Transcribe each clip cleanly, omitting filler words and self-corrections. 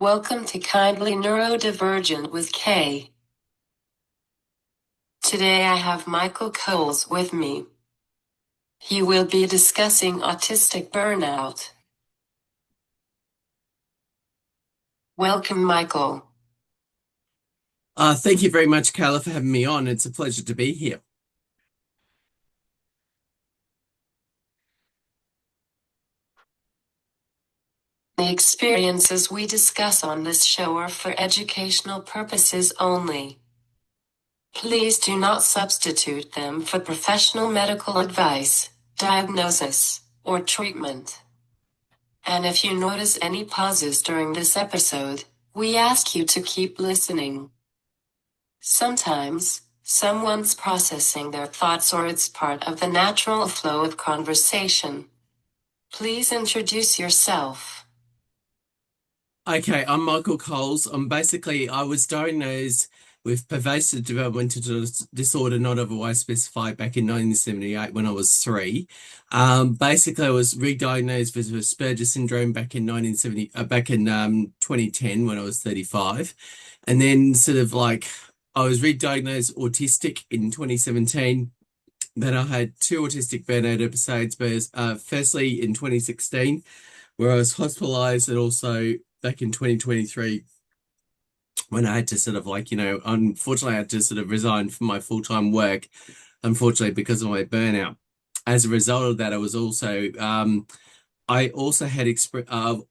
Welcome to Kindly Neurodivergent with Kay. Today I have Michael Coles with me. He will be discussing autistic burnout. Welcome, Michael. Thank you very much, Carla, for having me on. It's a pleasure to be here. The experiences we discuss on this show are for educational purposes only. Please do not substitute them for professional medical advice, diagnosis, or treatment. And if you notice any pauses during this episode, we ask you to keep listening. Sometimes, someone's processing their thoughts or it's part of the natural flow of conversation. Please introduce yourself. Okay, I'm Michael Coles. I was diagnosed with pervasive developmental disorder not otherwise specified back in 1978 when I was three. I was re-diagnosed with Asperger's syndrome back in 2010 when I was 35. And then I was re-diagnosed autistic in 2017. Then I had two autistic burnout episodes, firstly in 2016, where I was hospitalized, and also back in 2023 when I had to unfortunately I had to sort of resign from my full-time work, unfortunately because of my burnout. As a result of that, I also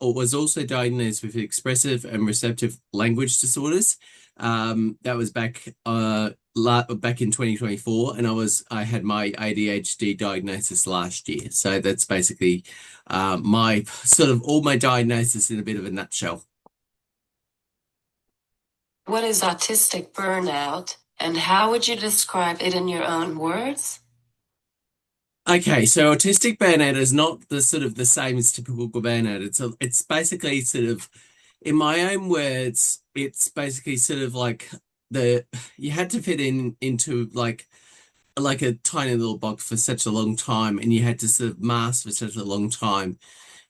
was also diagnosed with expressive and receptive language disorders. That was back in 2024, and I had my ADHD diagnosis last year. So that's basically my sort of all my diagnosis in a bit of a nutshell. What is autistic burnout, and how would you describe it in your own words? Okay, so autistic burnout is not the sort of the same as typical burnout. It's basically sort of, in my own words, it's basically sort of like the you had to fit into like a tiny little box for such a long time, and you had to sort of mask for such a long time.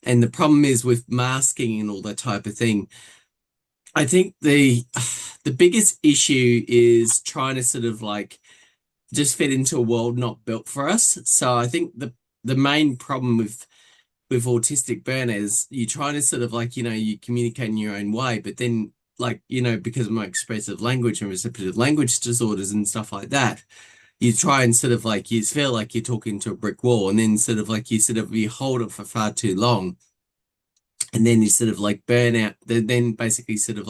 And the problem is with masking and all that type of thing. I think the biggest issue is trying to sort of like just fit into a world not built for us. So I think the main problem with autistic burnout is you try to sort of you communicate in your own way, but then because of my expressive language and receptive language disorders and stuff like that, you try and sort of like you feel like you're talking to a brick wall, and then you hold it for far too long, and then you sort of like burn out. Then basically sort of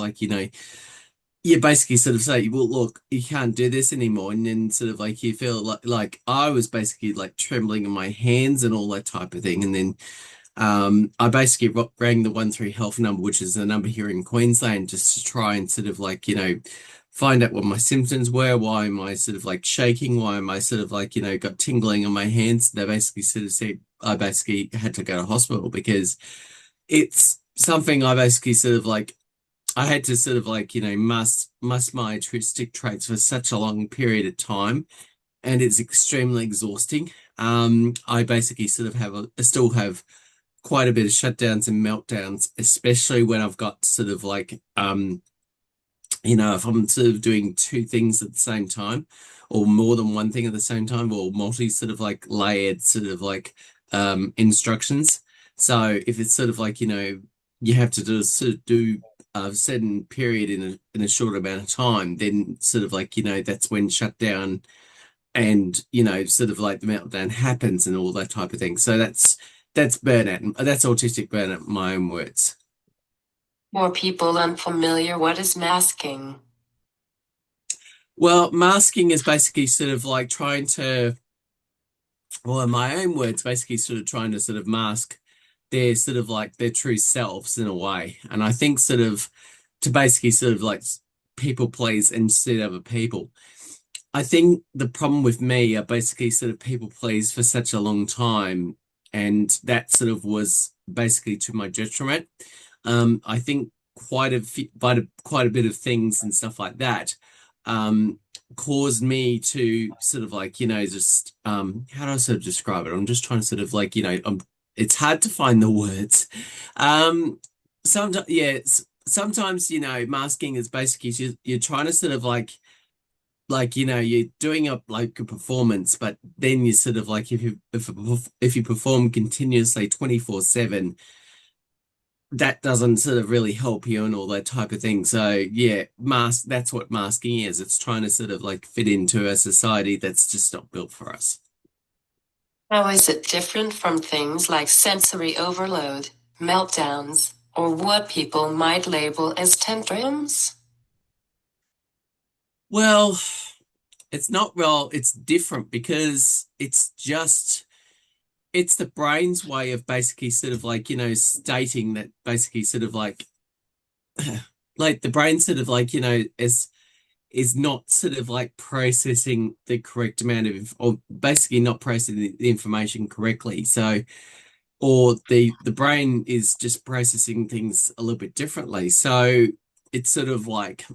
you basically sort of say, well, look, you can't do this anymore. And then sort of like you feel like I was basically like trembling in my hands and all that type of thing. And then I basically rang the 13 health number, which is the number here in Queensland, just to try and sort of find out what my symptoms were. Why am I sort of like shaking? Why am I sort of got tingling on my hands? They basically sort of said I basically had to go to hospital because it's something I basically sort of like I had to sort of must my autistic traits for such a long period of time, and it's extremely exhausting. I basically sort of I still have quite a bit of shutdowns and meltdowns, especially when I've got sort of if I'm sort of doing two things at the same time, or more than one thing at the same time, or multi sort of like layered sort of instructions. So if it's sort of you have to do a certain period in a short amount of time, then sort of that's when shutdown and sort of like the meltdown happens and all that type of thing. So that's burnout. That's autistic burnout, in my own words. For people unfamiliar, what is masking? Well, masking is basically sort of like trying to, well, in my own words, basically sort of trying to sort of mask their sort of like their true selves in a way. And I think sort of to basically sort of like people please and suit other people. I think the problem with me are basically sort of people please for such a long time, and that sort of was basically to my detriment. I think quite a bit of things and stuff like that um, caused me to sort of just how do I sort of describe it? I'm just trying to sort of it's hard to find the words. Sometimes, yeah, sometimes, masking is basically you're trying to sort of like you're doing up like a performance, but then you sort of like if you perform continuously 24/7, that doesn't sort of really help you and all that type of thing. So yeah, that's what masking is. It's trying to sort of like fit into a society that's just not built for us. How is it different from things like sensory overload, meltdowns, or what people might label as tantrums? Well, it's not well, it's different because it's the brain's way of basically sort of like, stating that basically sort of like the brain sort of like, is not sort of like processing the correct amount of, or basically not processing the information correctly. So, or the brain is just processing things a little bit differently. So it's sort of like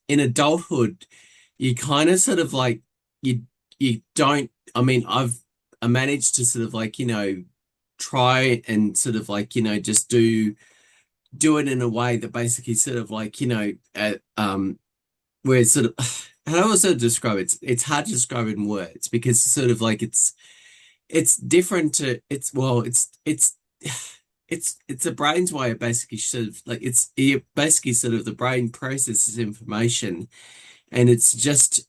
in adulthood, you kind of sort of like you you don't. I mean, I managed to sort of like try and sort of like just do it in a way that basically sort of like where it's sort of how do I sort of describe it? It's hard to describe in words because sort of like it's different to it's well it's the brain's way of basically sort of like basically sort of the brain processes information and it just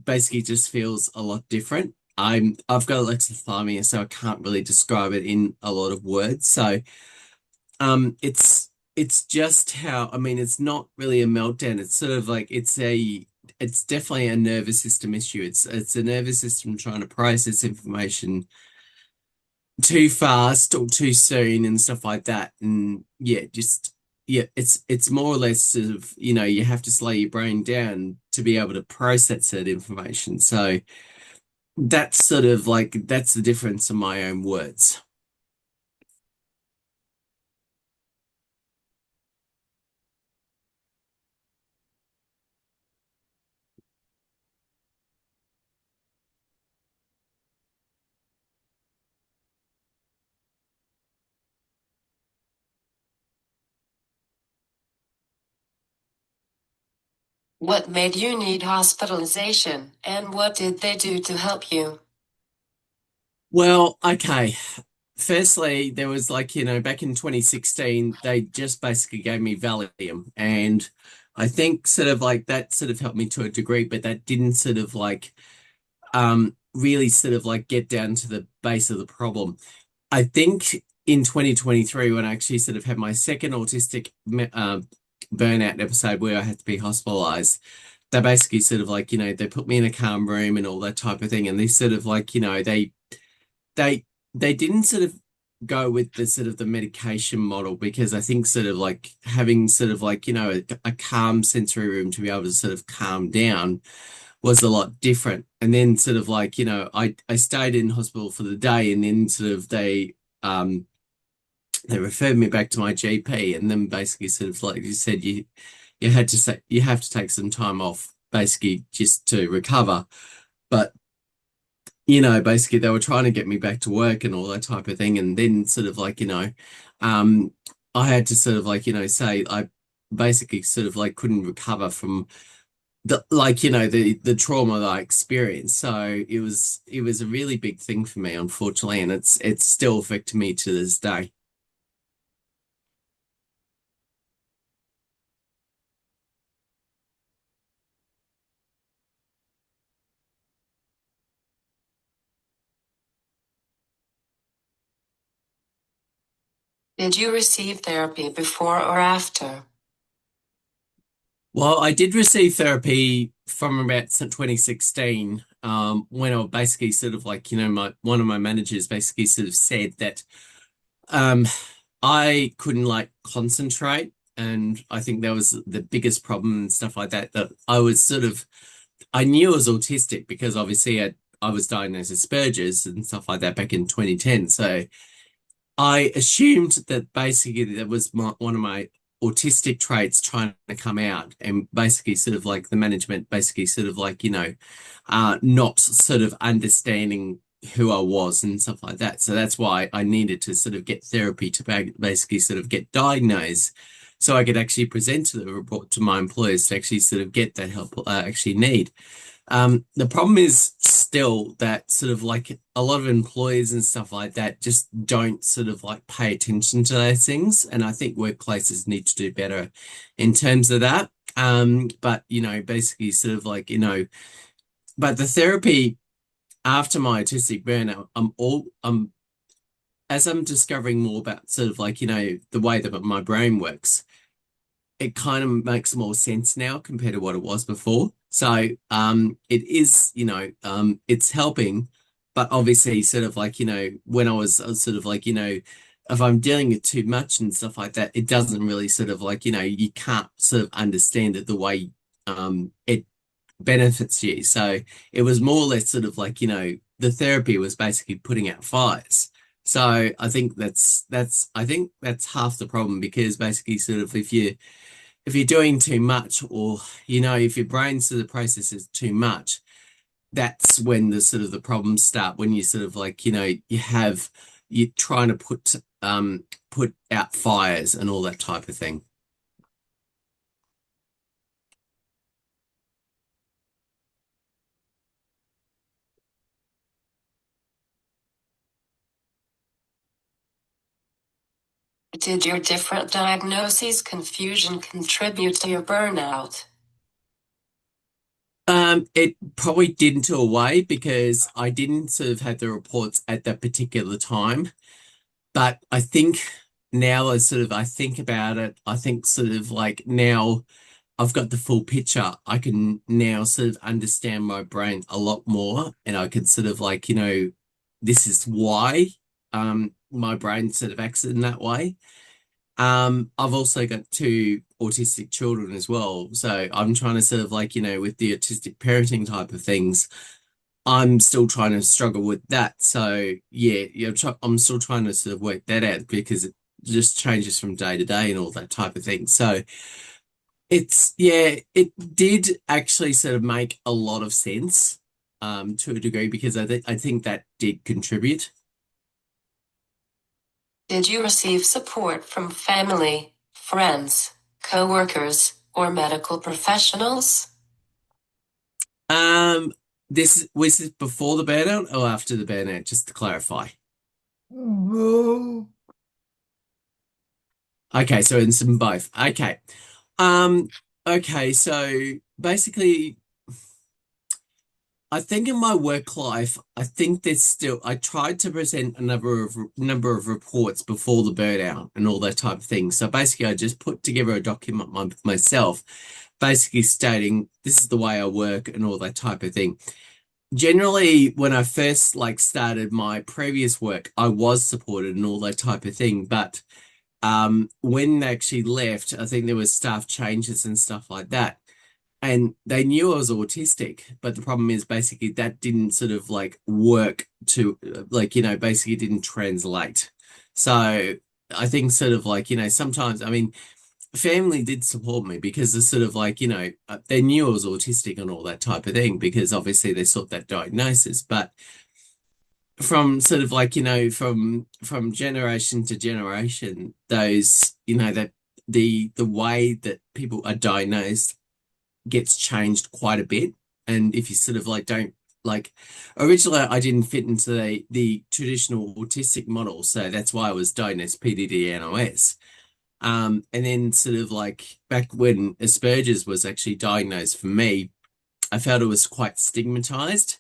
basically just feels a lot different. I've got alexithymia, so I can't really describe it in a lot of words. So it's just how I mean it's not really a meltdown. It's sort of like it's definitely a nervous system issue. It's a nervous system trying to process information too fast or too soon and stuff like that. And yeah, just yeah, it's more or less sort of, you have to slow your brain down to be able to process that information. So that's sort of like that's the difference in my own words. What made you need hospitalization, and what did they do to help you? Well, okay. Firstly, there was like, back in 2016, they just basically gave me Valium. And I think sort of like that sort of helped me to a degree, but that didn't sort of like really sort of like get down to the base of the problem. I think in 2023, when I actually sort of had my second autistic burnout episode where I had to be hospitalized, they basically sort of like, they put me in a calm room and all that type of thing. And they sort of like, they they didn't sort of go with the sort of the medication model because I think sort of like having sort of like, a calm sensory room to be able to sort of calm down was a lot different. And then sort of like, I stayed in hospital for the day and then sort of they referred me back to my GP and then basically sort of like you said, you had to say you have to take some time off basically just to recover. But basically they were trying to get me back to work and all that type of thing. And then sort of like, um, I had to sort of like, say I basically sort of like couldn't recover from the like, the trauma that I experienced. So it was a really big thing for me, unfortunately, and it's still affecting me to this day. Did you receive therapy before or after? Well, I did receive therapy from about 2016, when I basically sort of like, my one of my managers basically sort of said that um I couldn't like concentrate, and I think that was the biggest problem and stuff like that. That I knew I was autistic because obviously I was diagnosed with Asperger's and stuff like that back in 2010. So I assumed that basically that was one of my autistic traits trying to come out, and basically sort of like the management basically sort of like, not sort of understanding who I was and stuff like that. So that's why I needed to sort of get therapy to basically sort of get diagnosed so I could actually present to the report to my employers to actually sort of get that help I actually need. The problem is still that sort of like a lot of employers and stuff like that just don't sort of like pay attention to those things. And I think workplaces need to do better in terms of that. But basically sort of like, but the therapy after my autistic burnout, as I'm discovering more about sort of like, the way that my brain works, it kind of makes more sense now compared to what it was before. So it is, it's helping, but obviously sort of like, when I was sort of like, if I'm dealing with too much and stuff like that, it doesn't really sort of like, you can't sort of understand it the way it benefits you. So it was more or less sort of like, the therapy was basically putting out fires. So I think that's half the problem because basically sort of if you're doing too much or if your brain sort of processes too much, that's when the sort of the problems start when you sort of like you're trying to put out fires and all that type of thing. Did your different diagnoses confusion contribute to your burnout? It probably didn't in a way because I didn't sort of have the reports at that particular time. But I think now as sort of I think about it, I think sort of like now I've got the full picture. I can now sort of understand my brain a lot more, and I can sort of like, this is why my brain sort of acts in that way. I've also got two autistic children as well. So I'm trying to sort of like, with the autistic parenting type of things, I'm still trying to struggle with that. So yeah, I'm still trying to sort of work that out because it just changes from day to day and all that type of thing. So yeah, it did actually sort of make a lot of sense to a degree because I think that did contribute. Did you receive support from family, friends, coworkers, or medical professionals? Um, this was this before the burnout or after the burnout, just to clarify. No. Okay, so in some both. Okay. Um, okay, so basically I think in my work life, I think there's still I tried to present a number of reports before the burnout and all that type of thing. So basically I just put together a document myself, basically stating this is the way I work and all that type of thing. Generally, when I first like started my previous work, I was supported and all that type of thing. But when they actually left, I think there was staff changes and stuff like that. And they knew I was autistic, but the problem is basically that didn't sort of like work to like, basically didn't translate. So I think sort of like, sometimes, I mean, family did support me because they're sort of like, they knew I was autistic and all that type of thing because obviously they sought that diagnosis. But from sort of like, from generation to generation, those, that the way that people are diagnosed gets changed quite a bit. And if you sort of like don't like originally I didn't fit into the traditional autistic model, so that's why I was diagnosed PDD NOS. And then sort of like back when Asperger's was actually diagnosed for me, I felt it was quite stigmatized.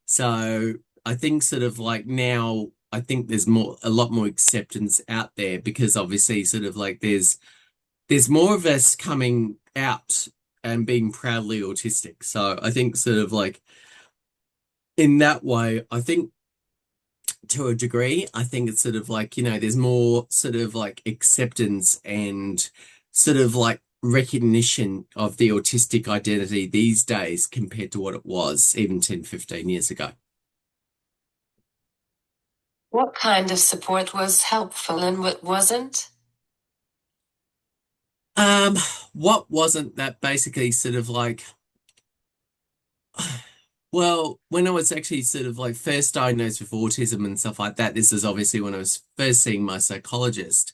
So I think sort of like now I think there's a lot more acceptance out there because obviously sort of like there's more of us coming out and being proudly autistic. So I think sort of like in that way, I think to a degree, I think it's sort of like, there's more sort of like acceptance and sort of like recognition of the autistic identity these days compared to what it was even 10, 15 years ago. What kind of support was helpful and what wasn't? Um, what wasn't that basically sort of like well, when I was actually sort of like first diagnosed with autism and stuff like that, this is obviously when I was first seeing my psychologist.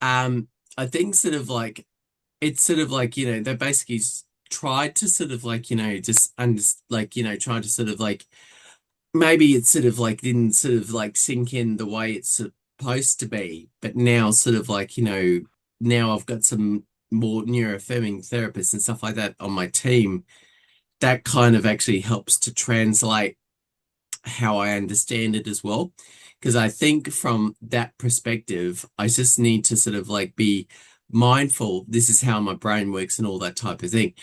Um, I think sort of like it's sort of like, they basically tried to sort of like, just under like, trying to sort of like maybe it sort of like didn't sort of like sink in the way it's supposed to be, but now sort of like, now I've got some more neuroaffirming therapists and stuff like that on my team. That kind of actually helps to translate how I understand it as well. Because I think from that perspective, I just need to sort of like be mindful. This is how my brain works and all that type of thing.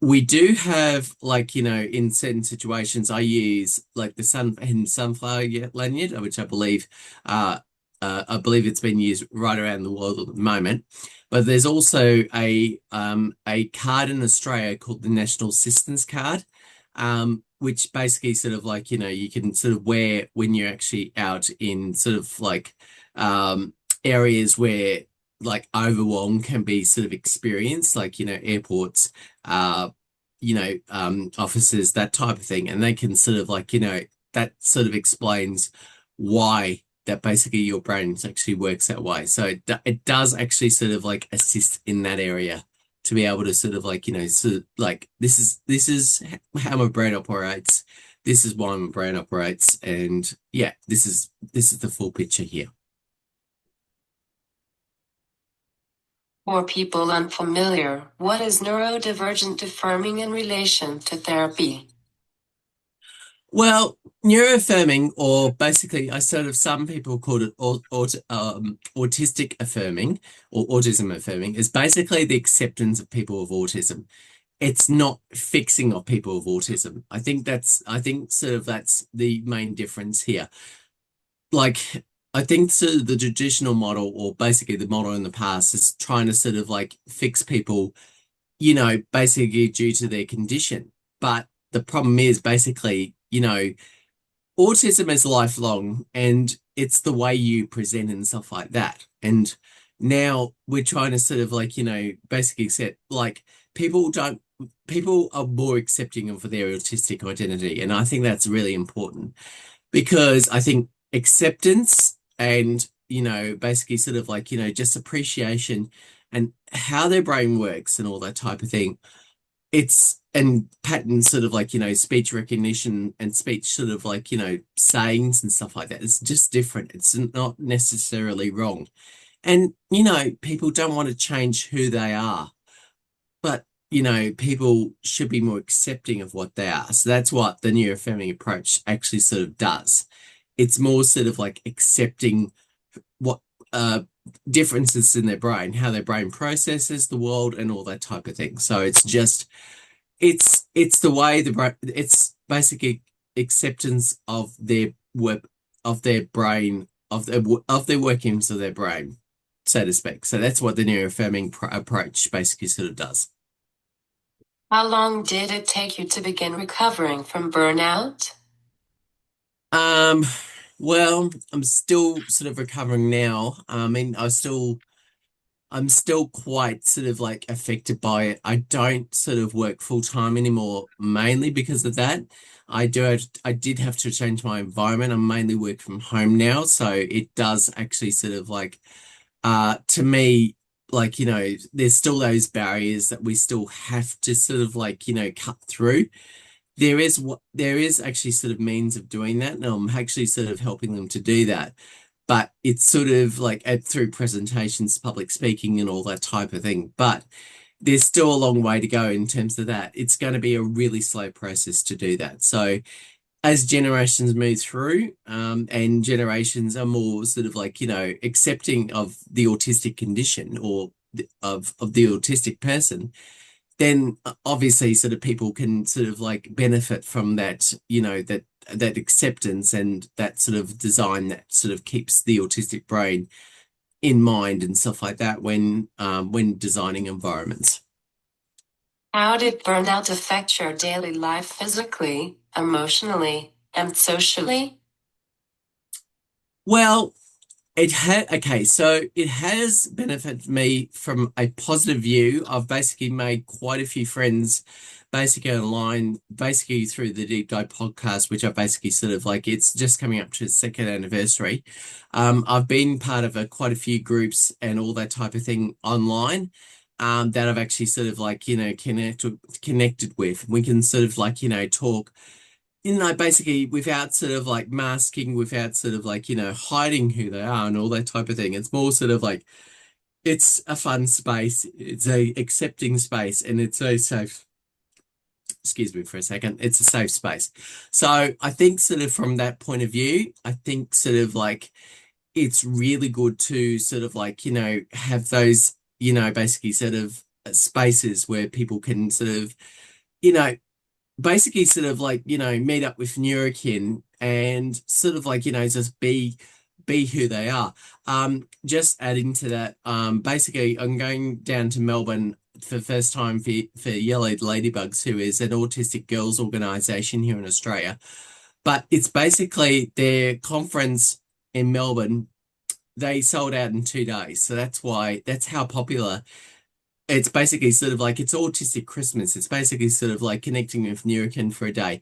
We do have like, in certain situations, I use like the sunflower lanyard, which uh, I believe it's been used right around the world at the moment. But there's also a card in Australia called the National Assistance Card, which basically sort of like, you can sort of wear when you're actually out in sort of like areas where like overwhelm can be sort of experienced, like, airports, offices, that type of thing. And they can sort of like, that sort of explains why that basically your brain actually works that way. So it does actually sort of like assist in that area to be able to sort of like, sort of like this is how my brain operates. This is why my brain operates. And yeah, this is the full picture here. For people unfamiliar, what is neurodivergent affirming in relation to therapy? Well, neuroaffirming, or basically, I sort of some people call it autistic affirming or autism affirming, is basically the acceptance of people of autism. It's not fixing of people of autism. I think sort of that's the main difference here. Like, I think sort of the traditional model, or basically the model in the past, is trying to sort of like fix people, basically due to their condition. But the problem is basically, autism is lifelong and it's the way you present and stuff like that. And now we're trying to sort of like, basically accept like people are more accepting of their autistic identity. And I think that's really important because I think acceptance and, basically sort of like, just appreciation and how their brain works and all that type of thing, it's and patterns sort of like, speech recognition and speech sort of like, sayings and stuff like that. It's just different. It's not necessarily wrong. And, people don't want to change who they are, but, people should be more accepting of what they are. So that's what the neuroaffirming approach actually sort of does. It's more sort of like accepting what differences in their brain, how their brain processes the world and all that type of thing. So it's the way it's basically acceptance of their work of their brain of their workings of their brain, so to speak. So that's what the neuroaffirming approach basically sort of does. How long did it take you to begin recovering from burnout? Um, well, I'm still sort of recovering now. I mean, I'm still quite sort of like affected by it. I don't sort of work full time anymore, mainly because of that. I did have to change my environment. I mainly work from home now, so it does actually sort of like, to me, like, there's still those barriers that we still have to sort of like, cut through. There is actually sort of means of doing that, and I'm actually sort of helping them to do that. But it's sort of like through presentations, public speaking, and all that type of thing. But there's still a long way to go in terms of that. It's going to be a really slow process to do that. So as generations move through, and generations are more sort of like, accepting of the autistic condition or of the autistic person, then obviously sort of people can sort of like benefit from that, that acceptance and that sort of design that sort of keeps the autistic brain in mind and stuff like that when designing environments. How did burnout affect your daily life physically, emotionally, and socially? Well, It had okay, so it has benefited me from a positive view. I've basically made quite a few friends basically online, basically through the Deep Dive podcast, which I basically sort of like it's just coming up to its second anniversary. I've been part of quite a few groups and all that type of thing online. That I've actually sort of like, connected with. We can sort of like, talk basically without sort of like masking, without sort of like, hiding who they are and all that type of thing. It's more sort of like it's a fun space, it's a accepting space, and it's a safe, excuse me for a second, it's a safe space. So I think sort of from that point of view, I think sort of like it's really good to sort of like, have those, basically sort of spaces where people can sort of, you know, basically sort of like, meet up with Neurokin and sort of like, just be who they are. Just adding to that, basically I'm going down to Melbourne for the first time for Yellow Ladybugs, who is an autistic girls organization here in Australia. But it's basically their conference in Melbourne. They sold out in 2 days. So that's how popular it's basically sort of like it's autistic Christmas. It's basically sort of like connecting with Neurokin for a day.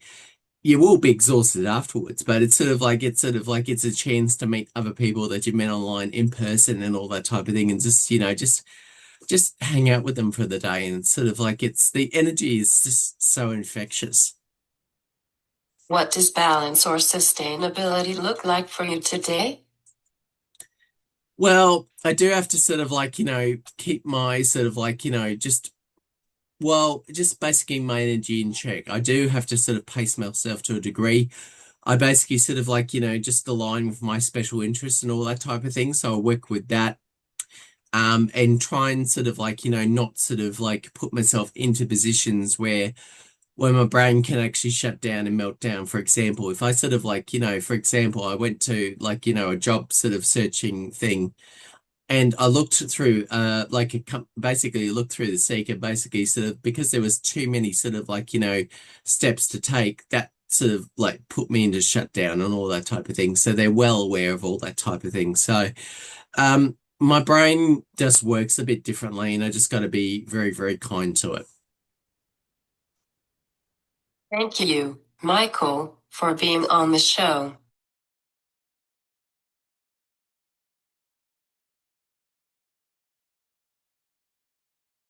You will be exhausted afterwards, but it's sort of like it's a chance to meet other people that you met online in person and all that type of thing, and just just hang out with them for the day. And it's sort of like it's the energy is just so infectious. What does balance or sustainability look like for you today? Well, I do have to sort of like, keep my sort of like, just basically my energy in check. I do have to sort of pace myself to a degree. I basically sort of like, just align with my special interests and all that type of thing. So I work with that. And try and sort of like, not sort of like put myself into positions where my brain can actually shut down and melt down. For example, if I sort of like, for example, I went to like, a job sort of searching thing and I looked through like basically looked through the seeker basically sort of because there was too many sort of like, steps to take that sort of like put me into shutdown and all that type of thing. So they're well aware of all that type of thing. So my brain just works a bit differently and I just got to be very, very kind to it. Thank you, Michael, for being on the show.